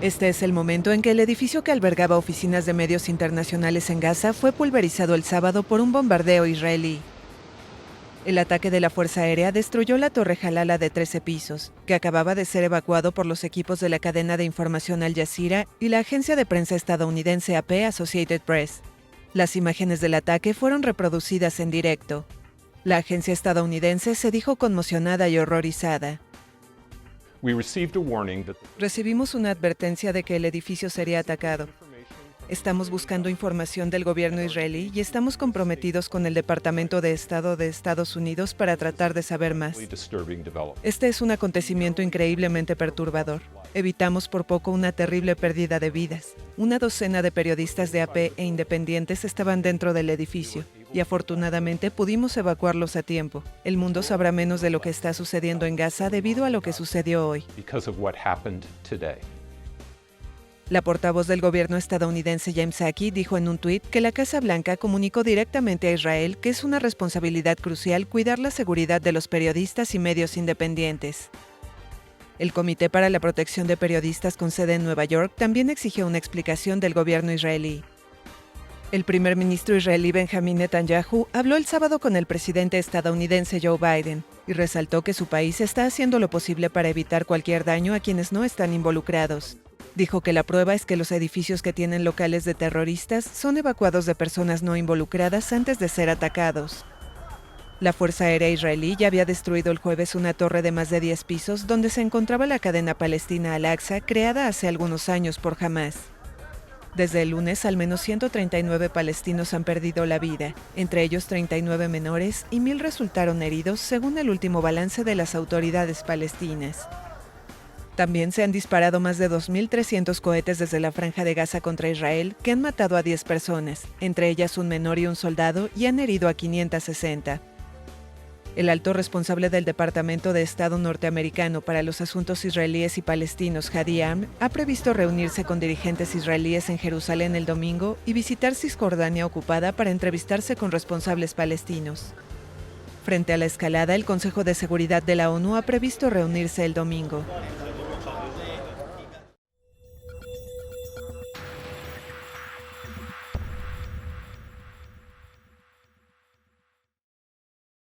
Este es el momento en que el edificio que albergaba oficinas de medios internacionales en Gaza fue pulverizado el sábado por un bombardeo israelí. El ataque de la Fuerza Aérea destruyó la Torre Jalala de 13 pisos, que acababa de ser evacuado por los equipos de la cadena de información Al Jazeera y la agencia de prensa estadounidense AP Associated Press. Las imágenes del ataque fueron reproducidas en directo. La agencia estadounidense se dijo conmocionada y horrorizada. Recibimos una advertencia de que el edificio sería atacado. Estamos buscando información del gobierno israelí y estamos comprometidos con el Departamento de Estado de Estados Unidos para tratar de saber más. Este es un acontecimiento increíblemente perturbador. Evitamos por poco una terrible pérdida de vidas. Una docena de periodistas de AP e independientes estaban dentro del edificio y afortunadamente pudimos evacuarlos a tiempo. El mundo sabrá menos de lo que está sucediendo en Gaza debido a lo que sucedió hoy. La portavoz del gobierno estadounidense Jen Psaki dijo en un tuit que la Casa Blanca comunicó directamente a Israel que es una responsabilidad crucial cuidar la seguridad de los periodistas y medios independientes. El Comité para la Protección de Periodistas con sede en Nueva York también exigió una explicación del gobierno israelí. El primer ministro israelí Benjamin Netanyahu habló el sábado con el presidente estadounidense Joe Biden y resaltó que su país está haciendo lo posible para evitar cualquier daño a quienes no están involucrados. Dijo que la prueba es que los edificios que tienen locales de terroristas son evacuados de personas no involucradas antes de ser atacados. La Fuerza Aérea israelí ya había destruido el jueves una torre de más de 10 pisos donde se encontraba la cadena palestina Al-Aqsa creada hace algunos años por Hamás. Desde el lunes, al menos 139 palestinos han perdido la vida, entre ellos 39 menores y 1.000 resultaron heridos, según el último balance de las autoridades palestinas. También se han disparado más de 2.300 cohetes desde la Franja de Gaza contra Israel, que han matado a 10 personas, entre ellas un menor y un soldado, y han herido a 560. El alto responsable del Departamento de Estado norteamericano para los asuntos israelíes y palestinos, Hadi Amr, ha previsto reunirse con dirigentes israelíes en Jerusalén el domingo y visitar Cisjordania ocupada para entrevistarse con responsables palestinos. Frente a la escalada, el Consejo de Seguridad de la ONU ha previsto reunirse el domingo.